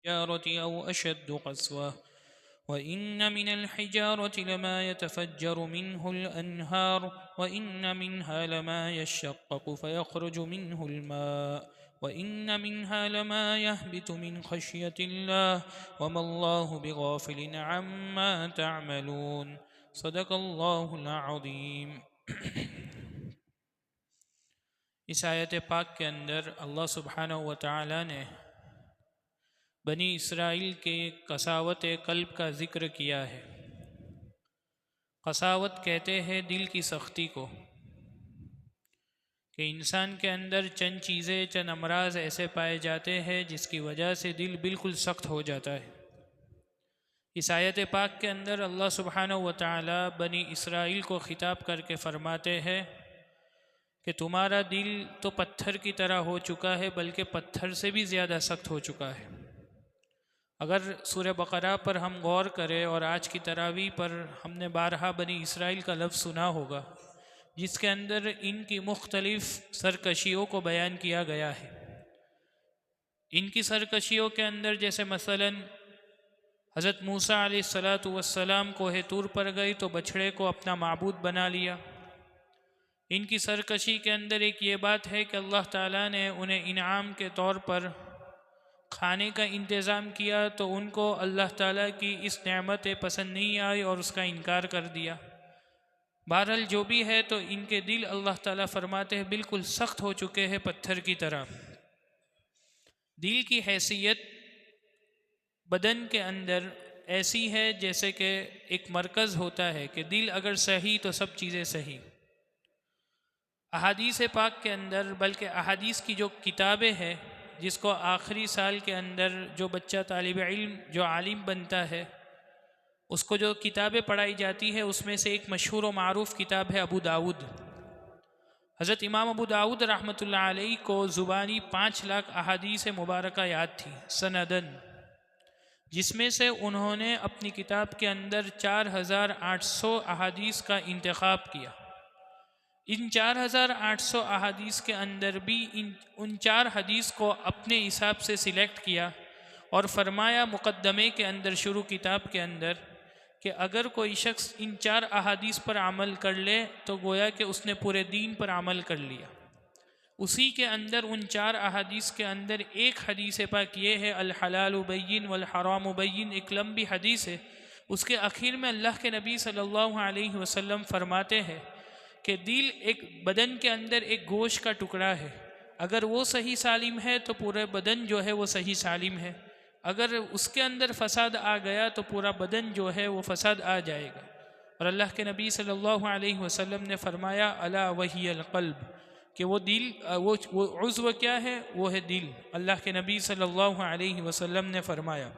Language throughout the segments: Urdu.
الحجارة أو أشد قسوة وإن من الحجارة لما يتفجر منه الأنهار وإن منها لما يشقق فيخرج منه الماء وإن منها لما يهبط من خشية الله وما الله بغافل عما تعملون صدق الله العظيم. اس آیت پاک کے اندر اللہ سبحانہ و تعالی نے بنی اسرائیل کے قساوت قلب کا ذکر کیا ہے۔ قساوت کہتے ہیں دل کی سختی کو، کہ انسان کے اندر چند چیزیں، چند امراض ایسے پائے جاتے ہیں جس کی وجہ سے دل بالکل سخت ہو جاتا ہے۔ اس آیت پاک کے اندر اللہ سبحانہ و تعالی بنی اسرائیل کو خطاب کر کے فرماتے ہیں کہ تمہارا دل تو پتھر کی طرح ہو چکا ہے، بلکہ پتھر سے بھی زیادہ سخت ہو چکا ہے۔ اگر سورہ بقرہ پر ہم غور کریں اور آج کی تراویح پر ہم نے بارہا بنی اسرائیل کا لفظ سنا ہوگا، جس کے اندر ان کی مختلف سرکشیوں کو بیان کیا گیا ہے۔ ان کی سرکشیوں کے اندر جیسے مثلا حضرت موسیٰ علیہ السلام کوہ طور پر گئے تو بچھڑے کو اپنا معبود بنا لیا۔ ان کی سرکشی کے اندر ایک یہ بات ہے کہ اللہ تعالیٰ نے انہیں انعام کے طور پر کھانے کا انتظام کیا تو ان کو اللہ تعالیٰ کی اس نعمت پسند نہیں آئی اور اس کا انکار کر دیا۔ بہرحال جو بھی ہے تو ان کے دل اللہ تعالیٰ فرماتے ہیں بالکل سخت ہو چکے ہیں پتھر کی طرح۔ دل کی حیثیت بدن کے اندر ایسی ہے جیسے کہ ایک مرکز ہوتا ہے کہ دل اگر صحیح تو سب چیزیں صحیح۔ احادیث پاک کے اندر، بلکہ احادیث کی جو کتابیں ہیں جس کو آخری سال کے اندر جو بچہ طالب علم جو عالم بنتا ہے اس کو جو کتابیں پڑھائی جاتی ہے، اس میں سے ایک مشہور و معروف کتاب ہے ابو داود۔ حضرت امام ابو داود رحمۃ اللہ علیہ کو زبانی 5 لاکھ احادیث مبارکہ یاد تھی سندن، جس میں سے انہوں نے اپنی کتاب کے اندر 4800 احادیث کا انتخاب کیا۔ ان 4800 احادیث کے اندر بھی ان 4 حدیث کو اپنے حساب سے سلیکٹ کیا اور فرمایا مقدمے کے اندر شروع کتاب کے اندر کہ اگر کوئی شخص ان 4 احادیث پر عمل کر لے تو گویا کہ اس نے پورے دین پر عمل کر لیا۔ اسی کے اندر ان 4 احادیث کے اندر ایک حدیث پاک یہ ہے الحلال بین والحرام بین، ایک لمبی حدیث ہے۔ اس کے اخیر میں اللہ کے نبی صلی اللہ علیہ وسلم فرماتے ہیں کہ دل ایک بدن کے اندر ایک گوشت کا ٹکڑا ہے، اگر وہ صحیح سالم ہے تو پورا بدن جو ہے وہ صحیح سالم ہے، اگر اس کے اندر فساد آ گیا تو پورا بدن جو ہے وہ فساد آ جائے گا۔ اور اللہ کے نبی صلی اللہ علیہ وسلم نے فرمایا الا وہی القلب، کہ وہ دل، وہ عضو کیا ہے؟ وہ ہے دل۔ اللہ کے نبی صلی اللہ علیہ وسلم نے فرمایا۔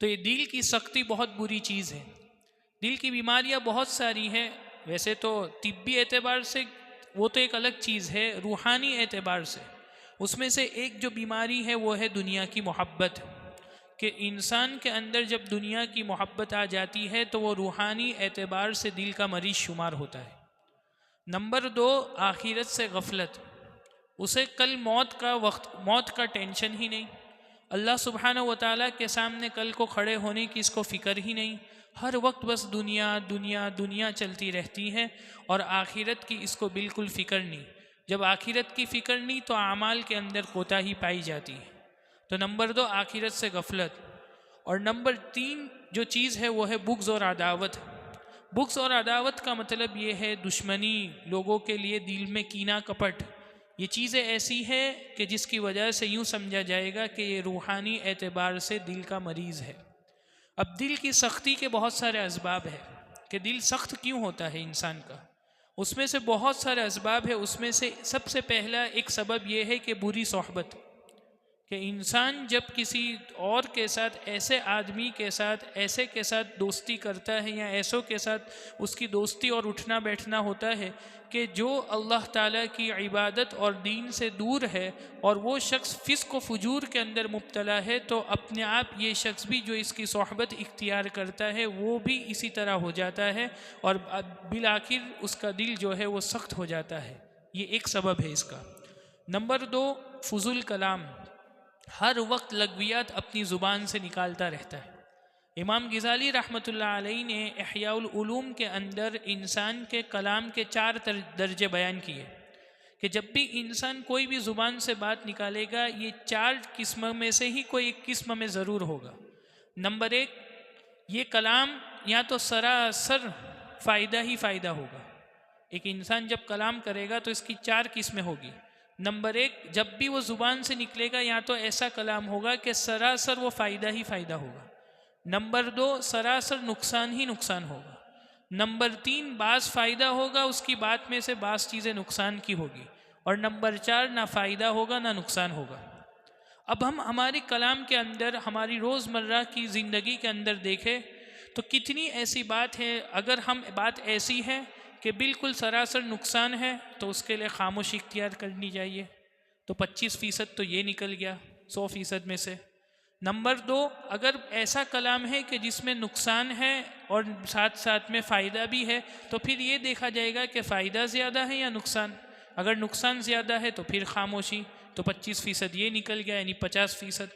تو یہ دل کی سختی بہت بری چیز ہے۔ دل کی بیماریاں بہت ساری ہیں، ویسے تو طبی اعتبار سے وہ تو ایک الگ چیز ہے، روحانی اعتبار سے اس میں سے ایک جو بیماری ہے وہ ہے دنیا کی محبت، کہ انسان کے اندر جب دنیا کی محبت آ جاتی ہے تو وہ روحانی اعتبار سے دل کا مریض شمار ہوتا ہے۔ نمبر 2، آخرت سے غفلت، اسے کل موت کا ٹینشن ہی نہیں، اللہ سبحانہ و تعالیٰ کے سامنے کل کو کھڑے ہونے کی اس کو فکر ہی نہیں، ہر وقت بس دنیا دنیا دنیا چلتی رہتی ہے اور آخرت کی اس کو بالکل فکر نہیں۔ جب آخرت کی فکر نہیں تو اعمال کے اندر کوتاہی پائی جاتی ہے۔ تو نمبر 2 آخرت سے غفلت، اور نمبر 3 جو چیز ہے وہ ہے بغض اور عداوت۔ بغض اور عداوت کا مطلب یہ ہے دشمنی، لوگوں کے لیے دل میں کینہ کپٹ، یہ چیزیں ایسی ہے کہ جس کی وجہ سے یوں سمجھا جائے گا کہ یہ روحانی اعتبار سے دل کا مریض ہے۔ اب دل کی سختی کے بہت سارے اسباب ہیں کہ دل سخت کیوں ہوتا ہے انسان کا، اس میں سے بہت سارے اسباب ہیں۔ اس میں سے سب سے پہلا ایک سبب یہ ہے کہ بری صحبت، کہ انسان جب کسی اور کے ساتھ، ایسے آدمی کے ساتھ، ایسے کے ساتھ دوستی کرتا ہے یا ایسوں کے ساتھ اس کی دوستی اور اٹھنا بیٹھنا ہوتا ہے کہ جو اللہ تعالیٰ کی عبادت اور دین سے دور ہے اور وہ شخص فسق و فجور کے اندر مبتلا ہے، تو اپنے آپ یہ شخص بھی جو اس کی صحبت اختیار کرتا ہے وہ بھی اسی طرح ہو جاتا ہے اور بالآخر اس کا دل جو ہے وہ سخت ہو جاتا ہے۔ یہ ایک سبب ہے اس کا۔ نمبر 2 فضول کلام، ہر وقت لغویات اپنی زبان سے نکالتا رہتا ہے۔ امام غزالی رحمۃ اللہ علیہ نے احیاء العلوم کے اندر انسان کے کلام کے 4 درجے بیان کیے کہ جب بھی انسان کوئی بھی زبان سے بات نکالے گا یہ 4 قسم میں سے ہی کوئی ایک قسم میں ضرور ہوگا۔ نمبر 1، یہ کلام یا تو سراسر فائدہ ہی فائدہ ہوگا۔ ایک انسان جب کلام کرے گا تو اس کی 4 قسمیں ہوگی۔ نمبر 1، جب بھی وہ زبان سے نکلے گا یا تو ایسا کلام ہوگا کہ سراسر وہ فائدہ ہی فائدہ ہوگا۔ نمبر 2، سراسر نقصان ہی نقصان ہوگا۔ نمبر 3، بعض فائدہ ہوگا اس کی بات میں سے بعض چیزیں نقصان کی ہوگی۔ اور نمبر 4، نہ فائدہ ہوگا نہ نقصان ہوگا۔ اب ہم ہماری کلام کے اندر ہماری روزمرہ کی زندگی کے اندر دیکھیں تو کتنی ایسی بات ہے، اگر ہم بات ایسی ہے کہ بالکل سراسر نقصان ہے تو اس کے لیے خاموشی اختیار کرنی چاہیے، تو 25% تو یہ نکل گیا 100% میں سے۔ نمبر 2، اگر ایسا کلام ہے کہ جس میں نقصان ہے اور ساتھ ساتھ میں فائدہ بھی ہے تو پھر یہ دیکھا جائے گا کہ فائدہ زیادہ ہے یا نقصان۔ اگر نقصان زیادہ ہے تو پھر خاموشی، تو 25% یہ نکل گیا، یعنی 50%۔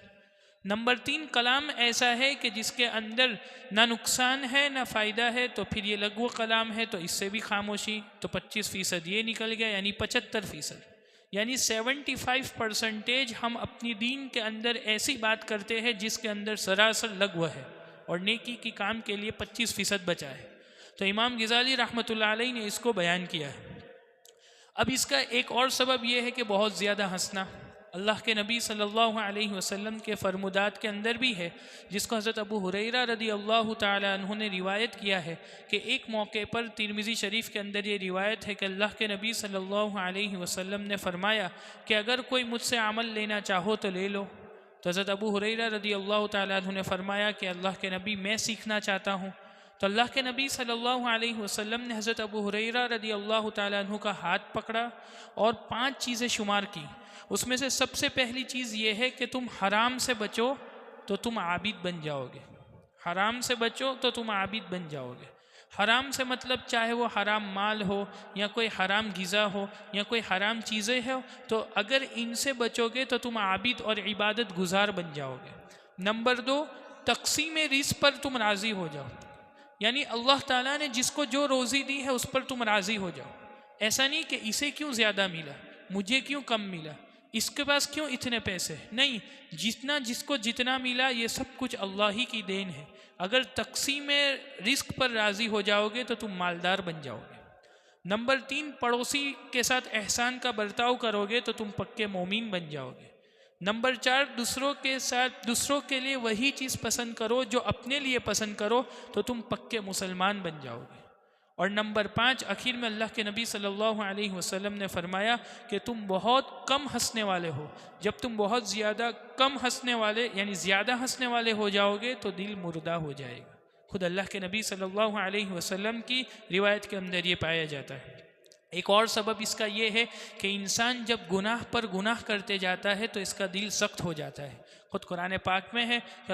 نمبر 3، کلام ایسا ہے کہ جس کے اندر نہ نقصان ہے نہ فائدہ ہے تو پھر یہ لغو کلام ہے، تو اس سے بھی خاموشی، تو 25% یہ نکل گیا، یعنی 75%۔ یعنی 75% ہم اپنی دین کے اندر ایسی بات کرتے ہیں جس کے اندر سراسر لغو ہے، اور نیکی کی کام کے لیے 25% بچا ہے۔ تو امام غزالی رحمۃ اللہ علیہ نے اس کو بیان کیا ہے۔ اب اس کا ایک اور سبب یہ ہے کہ بہت زیادہ ہنسنا اللہ کے نبی صلی اللہ علیہ وسلم کے فرمودات کے اندر بھی ہے، جس کو حضرت ابو ہریرہ رضی اللہ تعالی عنہ نے روایت کیا ہے کہ ایک موقع پر ترمذی شریف کے اندر یہ روایت ہے کہ اللہ کے نبی صلی اللہ علیہ وسلم نے فرمایا کہ اگر کوئی مجھ سے عمل لینا چاہو تو لے لو۔ تو حضرت ابو ہریرہ رضی اللہ تعالی عنہ نے فرمایا کہ اللہ کے نبی میں سیکھنا چاہتا ہوں۔ تو اللہ کے نبی صلی اللہ علیہ وسلم نے حضرت ابو ہریرہ رضی اللہ تعالیٰ عنہ کا ہاتھ پکڑا اور 5 چیزیں شمار کی۔ اس میں سے سب سے پہلی چیز یہ ہے کہ تم حرام سے بچو تو تم عابد بن جاؤ گے۔ حرام سے بچو تو تم عابد بن جاؤ گے۔ حرام سے مطلب چاہے وہ حرام مال ہو یا کوئی حرام غذا ہو یا کوئی حرام چیزیں ہو، تو اگر ان سے بچو گے تو تم عابد اور عبادت گزار بن جاؤ گے۔ نمبر 2، تقسیم رزق پر تم راضی ہو جاؤ، یعنی اللہ تعالیٰ نے جس کو جو روزی دی ہے اس پر تم راضی ہو جاؤ۔ ایسا نہیں کہ اسے کیوں زیادہ ملا، مجھے کیوں کم ملا، اس کے پاس کیوں اتنے پیسے، نہیں، جس کو جتنا ملا یہ سب کچھ اللہ ہی کی دین ہے۔ اگر تقسیم رزق پر راضی ہو جاؤ گے تو تم مالدار بن جاؤ گے۔ نمبر 3، پڑوسی کے ساتھ احسان کا برتاؤ کرو گے تو تم پکے مومن بن جاؤ گے۔ نمبر 4، دوسروں کے لیے وہی چیز پسند کرو جو اپنے لیے پسند کرو تو تم پکے مسلمان بن جاؤ گے۔ اور نمبر 5، آخر میں اللہ کے نبی صلی اللہ علیہ وسلم نے فرمایا کہ تم بہت کم ہنسنے والے ہو۔ جب تم بہت زیادہ کم ہنسنے والے یعنی زیادہ ہنسنے والے ہو جاؤ گے تو دل مردہ ہو جائے گا۔ خود اللہ کے نبی صلی اللہ علیہ وسلم کی روایت کے اندر یہ پایا جاتا ہے۔ ایک اور سبب اس کا یہ ہے کہ انسان جب گناہ پر گناہ کرتے جاتا ہے تو اس کا دل سخت ہو جاتا ہے۔ خود قرآن پاک میں ہے کہ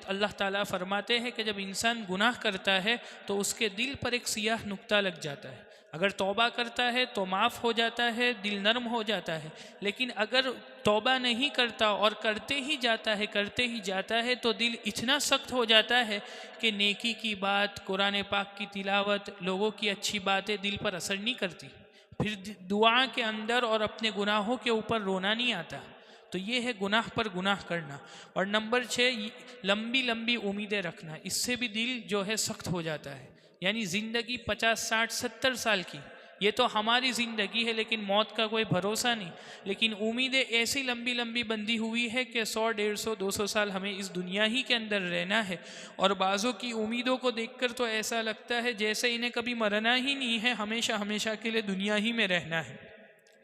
اللہ تعالیٰ فرماتے ہیں کہ جب انسان گناہ کرتا ہے تو اس کے دل پر ایک سیاہ نقطہ لگ جاتا ہے۔ اگر توبہ کرتا ہے تو معاف ہو جاتا ہے، دل نرم ہو جاتا ہے، لیکن اگر توبہ نہیں کرتا اور کرتے ہی جاتا ہے تو دل اتنا سخت ہو جاتا ہے کہ نیکی کی بات، قرآن پاک کی تلاوت، لوگوں کی اچھی باتیں دل پر اثر نہیں کرتی، پھر دعا کے اندر اور اپنے گناہوں کے اوپر رونا نہیں آتا۔ تو یہ ہے گناہ پر گناہ کرنا۔ اور نمبر 6، لمبی لمبی امیدیں رکھنا، اس سے بھی دل جو ہے سخت ہو جاتا ہے۔ یعنی زندگی 50 60 70 سال کی، یہ تو ہماری زندگی ہے لیکن موت کا کوئی بھروسہ نہیں، لیکن امیدیں ایسی لمبی لمبی بندھی ہوئی ہے کہ 100 150 200 سال ہمیں اس دنیا ہی کے اندر رہنا ہے۔ اور بعضوں کی امیدوں کو دیکھ کر تو ایسا لگتا ہے جیسے انہیں کبھی مرنا ہی نہیں ہے، ہمیشہ ہمیشہ کے لیے دنیا ہی میں رہنا ہے۔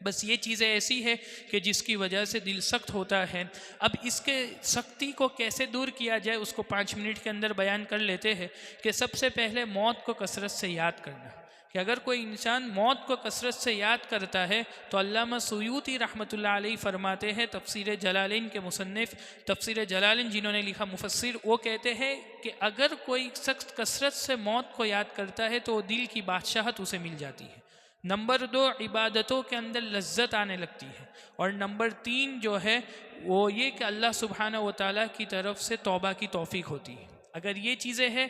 بس یہ چیزیں ایسی ہے کہ جس کی وجہ سے دل سخت ہوتا ہے۔ اب اس کے سختی کو کیسے دور کیا جائے اس کو 5 منٹ کے اندر بیان کر لیتے ہیں کہ سب سے پہلے موت کو کثرت سے یاد کرنا، کہ اگر کوئی انسان موت کو کثرت سے یاد کرتا ہے تو علامہ سیوطی رحمۃ اللہ علیہ فرماتے ہیں، تفسیر جلالین کے مصنف، تفسیر جلالین جنہوں نے لکھا مفسر، وہ کہتے ہیں کہ اگر کوئی شخص کثرت سے موت کو یاد کرتا ہے تو دل کی بادشاہت اسے مل جاتی ہے۔ نمبر 2، عبادتوں کے اندر لذت آنے لگتی ہے۔ اور نمبر 3 جو ہے وہ یہ کہ اللہ سبحانہ و تعالیٰ کی طرف سے توبہ کی توفیق ہوتی ہے. اگر یہ چیزیں ہیں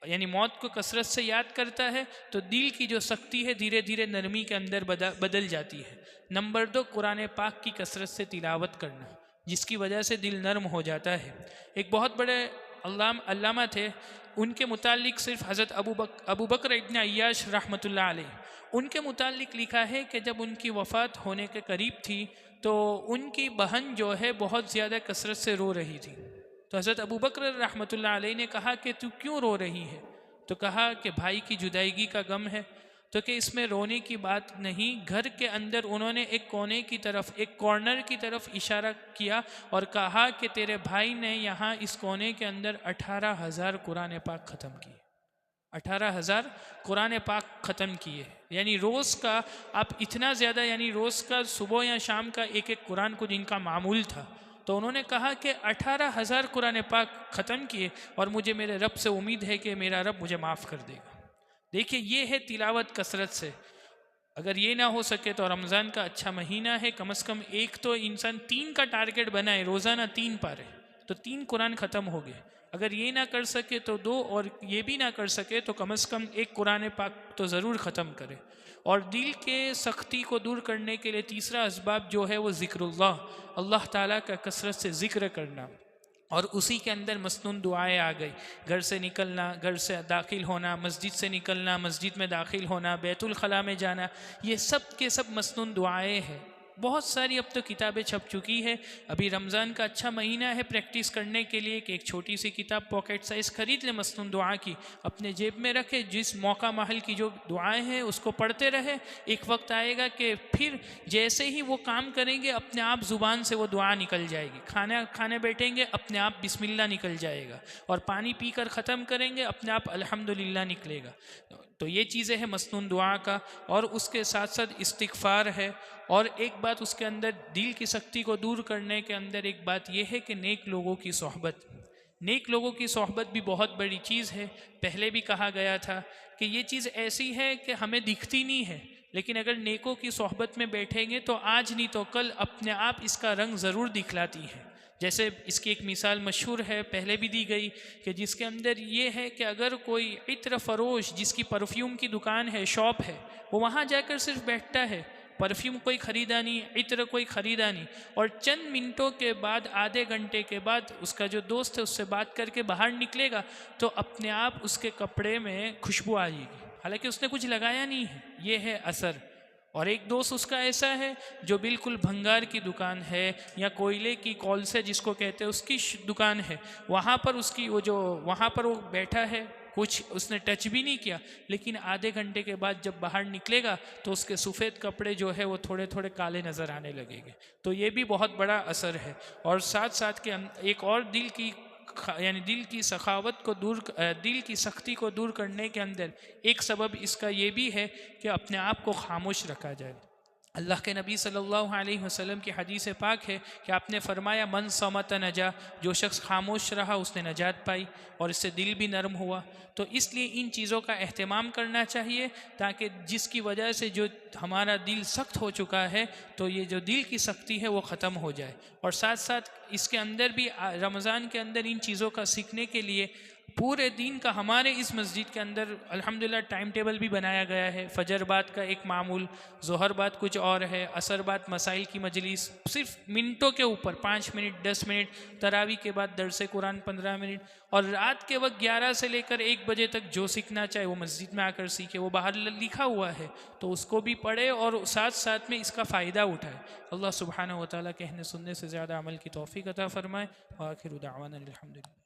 یعنی موت کو کثرت سے یاد کرتا ہے تو دل کی جو سختی ہے دھیرے دھیرے نرمی کے اندر بدل جاتی ہے. نمبر 2، قرآن پاک کی کثرت سے تلاوت کرنا، جس کی وجہ سے دل نرم ہو جاتا ہے. ایک بہت بڑے علامہ تھے، ان کے متعلق صرف حضرت ابو بکر ابن عیاش رحمۃ اللہ علیہ، ان کے متعلق لکھا ہے کہ جب ان کی وفات ہونے کے قریب تھی تو ان کی بہن جو ہے بہت زیادہ کثرت سے رو رہی تھی. تو حضرت ابو بکر رحمۃ اللہ علیہ نے کہا کہ تو کیوں رو رہی ہے؟ تو کہا کہ بھائی کی جدائیگی کا غم ہے. تو کہ اس میں رونے کی بات نہیں. گھر کے اندر انہوں نے ایک کونے کی طرف، ایک کارنر کی طرف اشارہ کیا اور کہا کہ تیرے بھائی نے یہاں اس کونے کے اندر 18,000 قرآن پاک ختم کیے. 18,000 قرآن پاک ختم کیے. یعنی روز کا آپ اتنا زیادہ، یعنی روز کا صبح یا شام کا ایک ایک قرآن کو جن کا معمول تھا. تو انہوں نے کہا کہ 18,000 قرآن پاک ختم کیے اور مجھے میرے رب سے امید ہے کہ میرا رب مجھے معاف کر دے گا. دیکھیے یہ ہے تلاوت کثرت سے. اگر یہ نہ ہو سکے تو رمضان کا اچھا مہینہ ہے، کم از کم ایک تو انسان 3 کا ٹارگٹ بنائے، روزانہ 3 پارے، تو 3 قرآن ختم ہو گئے. اگر یہ نہ کر سکے تو 2، اور یہ بھی نہ کر سکے تو کم از کم 1 قرآن پاک تو ضرور ختم کرے. اور دل کے سختی کو دور کرنے کے لیے تیسرا اسباب جو ہے وہ ذکر اللہ تعالیٰ کا کثرت سے ذکر کرنا. اور اسی کے اندر مسنون دعائیں آ گئی. گھر سے نکلنا، گھر سے داخل ہونا، مسجد سے نکلنا، مسجد میں داخل ہونا، بیت الخلاء میں جانا، یہ سب کے سب مسنون دعائیں ہیں. بہت ساری اب تو کتابیں چھپ چکی ہے. ابھی رمضان کا اچھا مہینہ ہے پریکٹس کرنے کے لیے کہ ایک چھوٹی سی کتاب پاکٹ سائز خرید لیں مسنون دعا کی، اپنے جیب میں رکھے، جس موقع محل کی جو دعائیں ہیں اس کو پڑھتے رہے. ایک وقت آئے گا کہ پھر جیسے ہی وہ کام کریں گے اپنے آپ زبان سے وہ دعا نکل جائے گی. کھانا کھانے بیٹھیں گے اپنے آپ بسم اللہ نکل جائے گا، اور پانی پی کر ختم کریں گے اپنے آپ الحمدللہ نکلے گا. تو یہ چیزیں ہیں مسنون دعا کا. اور اس کے ساتھ ساتھ استغفار ہے. اور ایک بات اس کے اندر دل کی سختی کو دور کرنے کے اندر ایک بات یہ ہے کہ نیک لوگوں کی صحبت. نیک لوگوں کی صحبت بھی بہت بڑی چیز ہے. پہلے بھی کہا گیا تھا کہ یہ چیز ایسی ہے کہ ہمیں دکھتی نہیں ہے، لیکن اگر نیکوں کی صحبت میں بیٹھیں گے تو آج نہیں تو کل اپنے آپ اس کا رنگ ضرور دکھلاتی ہے. جیسے اس کی ایک مثال مشہور ہے، پہلے بھی دی گئی، کہ جس کے اندر یہ ہے کہ اگر کوئی عطر فروش جس کی پرفیوم کی دکان ہے، شاپ ہے، وہ وہاں جا کر صرف بیٹھتا ہے، پرفیوم کوئی خریدا نہیں، عطر کوئی خریدا نہیں، اور چند منٹوں کے بعد، آدھے گھنٹے کے بعد اس کا جو دوست ہے اس سے بات کر کے باہر نکلے گا تو اپنے آپ اس کے کپڑے میں خوشبو آئے گی، حالانکہ اس نے کچھ لگایا نہیں ہے. یہ ہے اثر. اور ایک دوست اس کا ایسا ہے جو بالکل بھنگار کی دکان ہے یا کوئلے کی کول سے جس کو کہتے ہیں اس کی دکان ہے، وہاں پر اس کی وہاں پر وہ بیٹھا ہے، کچھ اس نے ٹچ بھی نہیں کیا، لیکن آدھے گھنٹے کے بعد جب باہر نکلے گا تو اس کے سفید کپڑے جو ہے وہ تھوڑے تھوڑے کالے نظر آنے لگیں گے. تو یہ بھی بہت بڑا اثر ہے. اور ساتھ ساتھ کے ایک اور دل کی سخاوت کو دور، دل کی سختی کو دور کرنے کے اندر ایک سبب اس کا یہ بھی ہے کہ اپنے آپ کو خاموش رکھا جائے. اللہ کے نبی صلی اللہ علیہ وسلم کی حدیث پاک ہے کہ آپ نے فرمایا من صمت نجا، جو شخص خاموش رہا اس نے نجات پائی اور اس سے دل بھی نرم ہوا. تو اس لیے ان چیزوں کا اہتمام کرنا چاہیے تاکہ جس کی وجہ سے جو ہمارا دل سخت ہو چکا ہے تو یہ جو دل کی سختی ہے وہ ختم ہو جائے. اور ساتھ ساتھ اس کے اندر بھی رمضان کے اندر ان چیزوں کا سیکھنے کے لیے پورے دین کا ہمارے اس مسجد کے اندر الحمدللہ ٹائم ٹیبل بھی بنایا گیا ہے. فجر بعد کا ایک معمول، ظہر بعد کچھ اور ہے، عصر بعد مسائل کی مجلس صرف منٹوں کے اوپر 5 منٹ 10 منٹ، تراویح کے بعد درس قرآن 15 منٹ، اور رات کے وقت 11 سے لے کر 1 بجے تک جو سیکھنا چاہے وہ مسجد میں آ کر سیکھے. وہ باہر لکھا ہوا ہے تو اس کو بھی پڑھے اور ساتھ ساتھ میں اس کا فائدہ اٹھائے. اللہ سبحانہ و تعالیٰ کہنے سننے سے زیادہ عمل کی توفیق عطا فرمائے. وآخر دعوانا الحمدللہ.